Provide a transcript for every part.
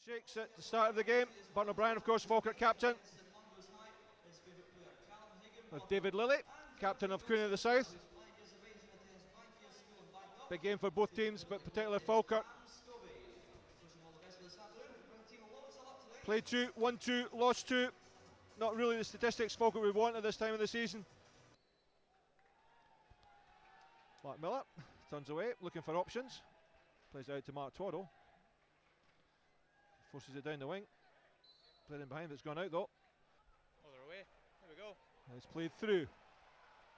Shakes at the start of the game. Burton O'Brien, of course, Falkirk captain. With David Lilly, captain of Queen of the South. Big game for both teams, but particularly Falkirk. Played 2, won 2, lost 2. Not really the statistics Falkirk would want at this time of the season. Mark Miller turns away, looking for options. Plays out to Mark Twaddle. Forces it down the wing. Played in behind, it's gone out though. Other way, there we go. And it's played through.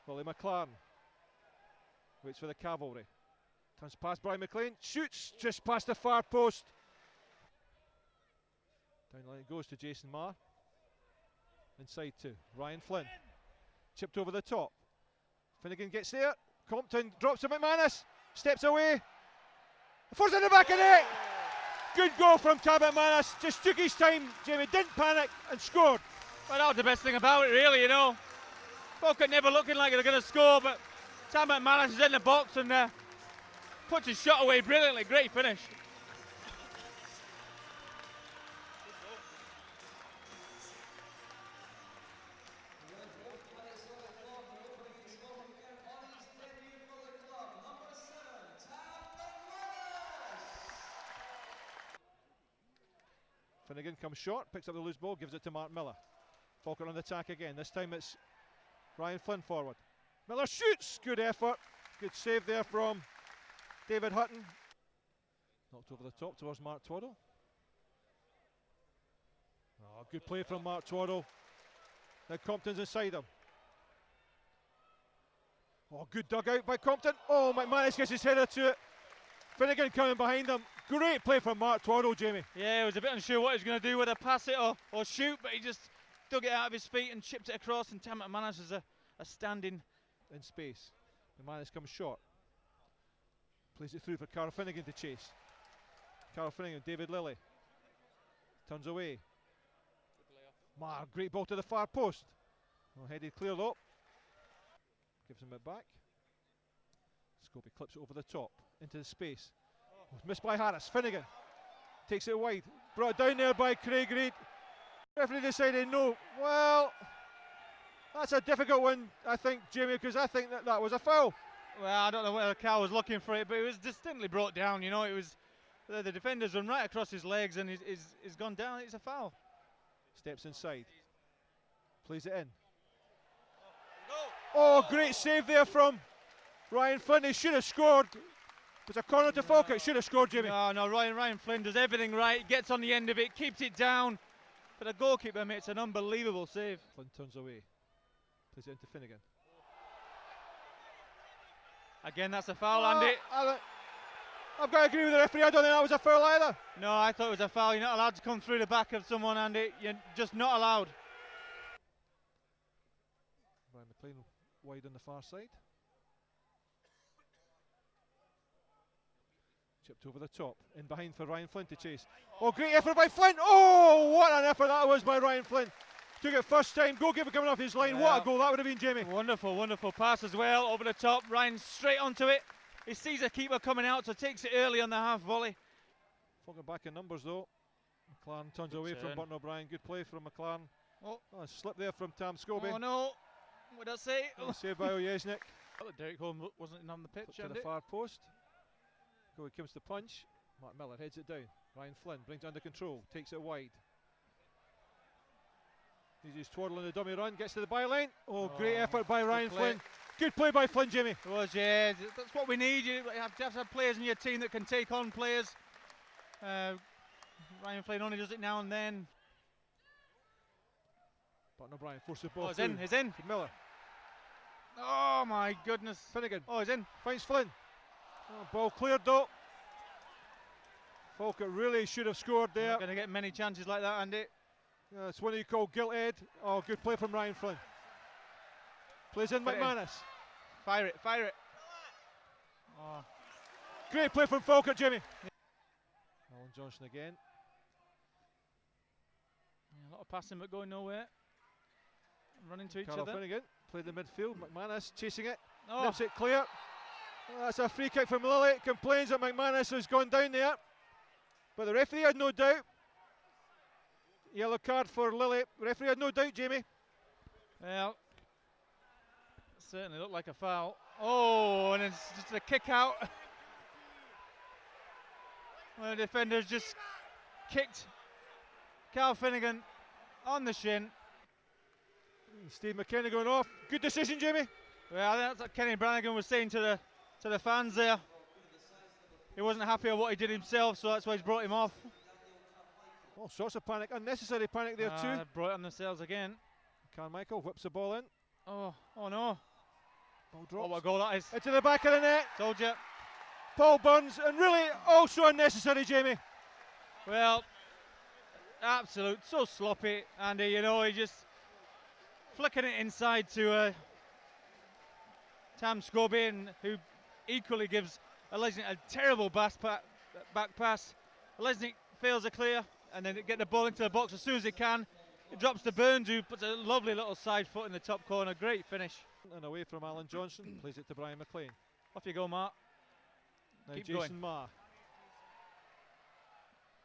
Willie McLaren waits for the cavalry. Turns past Brian McLean, shoots just past the far post. Down the line it goes to Jason Marr. Inside to Ryan Flynn. Chipped over the top. Finnegan gets there. Compton drops to McManus. Steps away. Forces in the back of the net. Good goal from Tam McManus. Just took his time. Jamie didn't panic and scored. Well, that was the best thing about it, really, you know. Falkirk never looking like they're going to score, but Tam McManus is in the box and puts his shot away brilliantly. Great finish. Finnegan comes short, picks up the loose ball, gives it to Mark Miller. Falkirk on the attack again. This time it's Ryan Flynn forward. Miller shoots! Good effort. Good save there from David Hutton. Knocked over the top towards Mark Twaddle. Oh, good play from Mark Twaddle. Now Compton's inside him. Oh, good dugout by Compton. Oh, McManus gets his header to it. Finnegan coming behind him. Great play from Mark Twaddle, Jamie. Yeah, he was a bit unsure what he was going to do, whether pass it or shoot, but he just dug it out of his feet and chipped it across, and Tam McManus is a standing in space. McManus comes short. Plays it through for Carl Finnegan to chase. Carl Finnegan, David Lilly. Turns away. Marr, great ball to the far post. Well headed clear though. Gives him it back. Scobie clips it over the top into the space. Missed by Harris. Finnegan takes it wide. Brought down there by Craig Reid. Referee decided no. Well, that's a difficult one, I think, Jamie, because I think that was a foul. Well, I don't know whether Cal was looking for it, but it was distinctly brought down. You know, it was the defender's run right across his legs and he's gone down. It's a foul. Steps inside. Plays it in. Oh, great save there from Ryan Flynn. He should have scored. It was a corner to Falkirk. Should have scored, Jimmy. No, Ryan Flynn does everything right. Gets on the end of it, keeps it down. For the goalkeeper, makes an unbelievable save. Flynn turns away. Plays it into Finnegan. Again, that's a foul, Andy. I've got to agree with the referee. I don't think that was a foul either. No, I thought it was a foul. You're not allowed to come through the back of someone, Andy. You're just not allowed. Brian McLean wide on the far side. Chipped over the top, in behind for Ryan Flynn to chase. Oh, great effort by Flynn! Oh, what an effort that was by Ryan Flynn. Took it first time, goalkeeper coming off his line. Yeah. What a goal that would have been, Jamie. Wonderful, wonderful pass as well, over the top. Ryan straight onto it. He sees a keeper coming out, so takes it early on the half volley. Falkirk back in numbers though. McLaren turns away from Burton O'Brien. Good play from McLaren. Oh, a slip there from Tam Scobie. Oh no, what did I say? Saved by Ojesnik. Derek Holm wasn't on the pitch, to the far post. Go, comes to punch. Mark Miller heads it down. Ryan Flynn brings it under control, takes it wide. He's twaddling the dummy run, gets to the byline. Oh, great effort by Ryan Flynn. Good play by Flynn, Jimmy. It was, yeah. That's what we need. You have to have players in your team that can take on players. Ryan Flynn only does it now and then. Burton O'Brien forces the ball. Oh, he's in. Miller. Oh my goodness. Finnegan. Oh, he's in. Finds Flynn. Oh, ball cleared though. Falkirk really should have scored there. Not going to get many chances like that, Andy. Yeah, it's one you call gilt-edged. Oh, good play from Ryan Flynn. Plays in McManus. Fire it, fire it. Oh. Great play from Falkirk, Jimmy. Alan Johnson again. Yeah, a lot of passing but going nowhere. Running to each Carl other. Finnegan played the midfield. McManus chasing it. Oh. Nips it clear. Oh, that's a free kick from Lilly. Complains that McManus has gone down there. But the referee had no doubt. Yellow card for Lily. Referee had no doubt, Jamie. Well, certainly looked like a foul. Oh, and it's just a kick out. Well, the defenders just kicked Carl Finnegan on the shin. Steve McKenna going off. Good decision, Jamie. Well, that's what Kenny Brannigan was saying to the fans there. He wasn't happy with what he did himself, so that's why he's brought him off. All sorts of panic, unnecessary panic there too. Brought it on themselves again. Carmichael whips the ball in. Oh no. Ball drops. Oh, what a goal that is. Into the back of the net. Told you. Paul Burns, and really also unnecessary, Jamie. Well, absolute, so sloppy, Andy, you know, he just flicking it inside to Tam Scobie, who equally gives Lesnick a terrible back pass. Lesnick fails a clear, and then get the ball into the box as soon as he can. It drops to Burns, who puts a lovely little side foot in the top corner. Great finish. And away from Alan Johnson, plays it to Brian McLean. Off you go, Mark. Now Keep Jason going. Marr.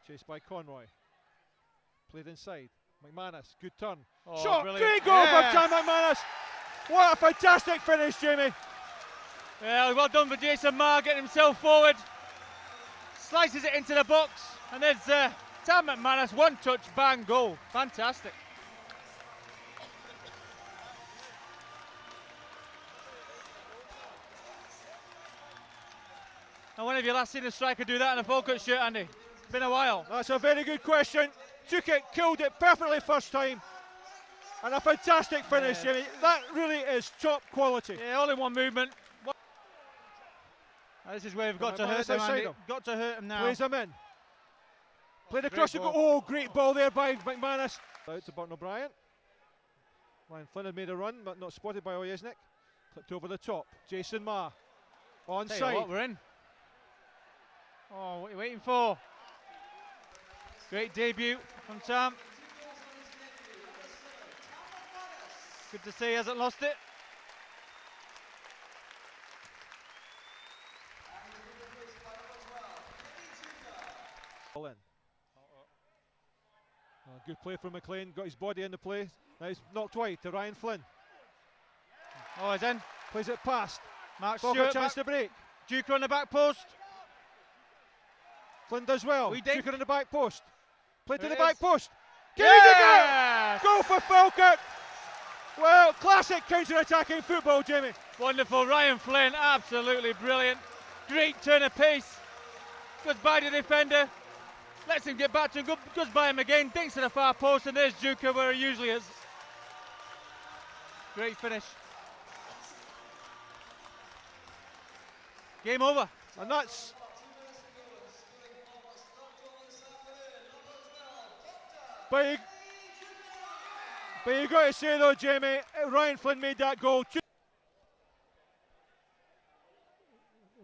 Chased by Conroy. Played inside. McManus, good turn. Oh, Shot, brilliant. great goal Yes. from Tam McManus. What a fantastic finish, Jamie. Well done for Jason Marr, getting himself forward. Slices it into the box, and there's Tam McManus, one touch, bang, goal. Fantastic. Now, when have you last seen a striker do that in a Falkirk shirt, Andy? It's been a while. That's a very good question. Took it, killed it perfectly first time. And a fantastic finish, Jamie. That really is top quality. Yeah, all in one movement. This is where we've got to hurt him, Andy. Got to hurt him now. Plays him in. Played across the ball. goal. Oh, great ball there by McManus. Out to Burton O'Brien. Ryan Flynn had made a run, but not spotted by Oyesnik. Clipped over the top. Jason Marr. Onside. What, we're in. Oh, what are you waiting for? Great debut from Tam. Good to see he hasn't lost it. Ball in. Good play from McLean. Got his body in the play. Now he's knocked wide to Ryan Flynn. Oh, he's in. Plays it past. Mark Ball for Stewart a chance back. to break. Duker on the back post. Flynn does well. We dink. Duker on the back post. Play to There the it back is. post. Yes! Goal for Falkirk. Well, classic counter-attacking football, Jamie. Wonderful. Ryan Flynn, absolutely brilliant. Great turn of pace. Goes by the defender. Lets him get back to him. Goes by him again. Dinks to the far post, and there's Duker where he usually is. Great finish. Game over. And that's... But you got to say though, Jamie, Ryan Flynn made that goal.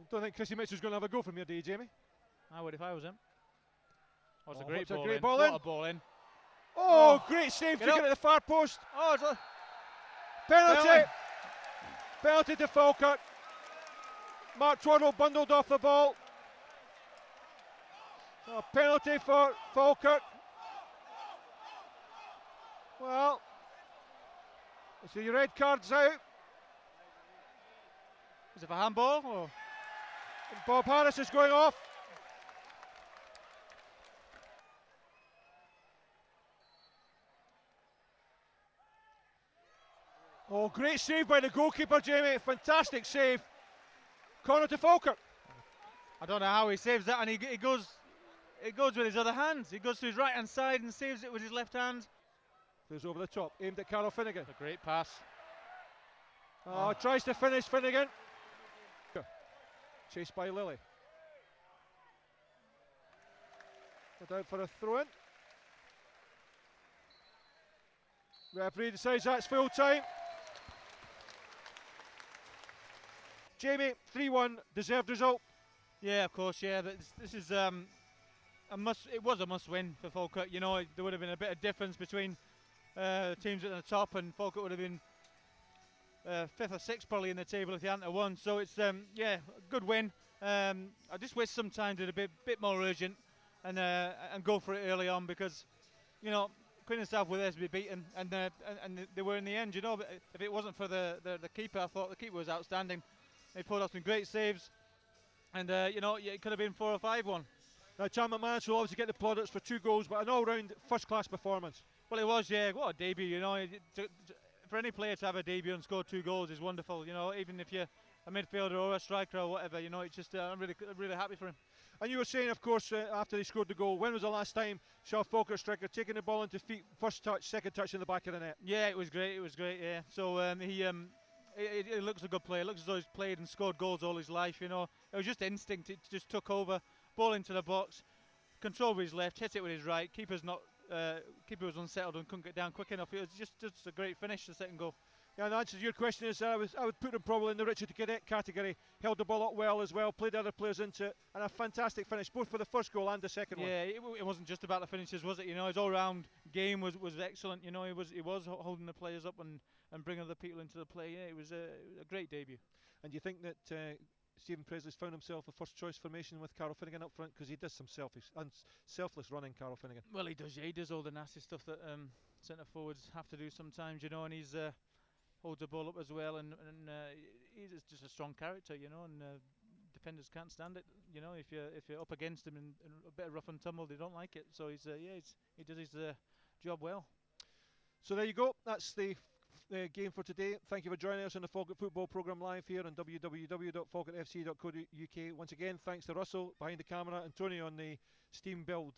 Don't think Chrissy Mitchell's going to have a go from here, do you, Jamie? I would if I was him. Oh, it's Oh, a great what's a ball great in. ball What in? a ball in. Oh, great save, Get took it up. at the far post. Oh, it's a Penalty. Penalty to Falkirk. Mark Twaddle bundled off the ball. A penalty for Falkirk. Well, so your red card's out. is it for handball? Or? Bob Harris is going off. Oh, great save by the goalkeeper, Jamie. Fantastic save. Corner to Falkirk. I don't know how he saves that, and he goes with his other hand. He goes to his right hand side and saves it with his left hand. Goes over the top, aimed at Carl Finnegan. A great pass. Oh, tries to finish Finnegan. Chased by Lilly. Put out for a throw-in. Referee decides that's full time. Jamie, 3-1, deserved result. Yeah, of course. Yeah, but this is a must. It was a must-win for Falkirk. You know, there would have been a bit of difference between teams at the top, and Falkirk would have been 5th or 6th probably in the table if they hadn't won. So it's yeah, a good win. I just wish sometimes it a bit more urgent and go for it early on, because you know Queen and South were there to be beaten, and they were in the end. You know, but if it wasn't for the keeper, I thought the keeper was outstanding. He pulled off some great saves, and you know, it could have been 4 or 5-1. Now, Chan McManus will obviously get the plaudits for 2 goals, but an all-round first-class performance. Well, it was, yeah. What a debut, you know. For any player to have a debut and score 2 goals is wonderful. You know, even if you're a midfielder or a striker or whatever, you know, it's just I'm really happy for him. And you were saying, of course, after he scored the goal, when was the last time saw a Falkirk striker taking the ball into feet, first touch, second touch in the back of the net? Yeah, it was great. It was great. Yeah. So he looks a good player. It looks as though he's played and scored goals all his life. You know, it was just instinct. It just took over. Ball into the box, control with his left, hit it with his right. Keeper was unsettled and couldn't get down quick enough. It was just a great finish. The second goal. Yeah, and the answer to your question is I would put him probably in the Richard Cadet category. Held the ball up well as well, played other players into it, and a fantastic finish, both for the first goal and the second one. Yeah, it wasn't just about the finishes, was it? You know, his all-round game was excellent. You know, he was holding the players up and bringing other people into the play. Yeah, it was a great debut. And do you think that Stephen Presley's found himself a first-choice formation with Carl Finnegan up front, because he does some selfless running, Carl Finnegan? Well, he does. Yeah, he does all the nasty stuff that centre forwards have to do sometimes. You know, and he's holds the ball up as well, and he's just a strong character, you know, and defenders can't stand it. You know, if you're up against him and a bit of rough and tumble, they don't like it. So he does his job well. So there you go. That's the game for today. Thank you for joining us on the Falkirk Football Programme live here on www.falkirkfc.co.uk. Once again, thanks to Russell behind the camera and Tony on the steam build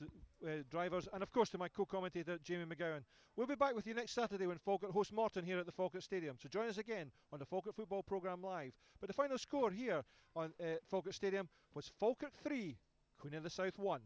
drivers, and of course to my co-commentator Jamie McGowan. We'll be back with you next Saturday when Falkirk host Morton here at the Falkirk Stadium. So join us again on the Falkirk Football Programme live. But the final score here on Falkirk Stadium was Falkirk 3, Queen of the South 1.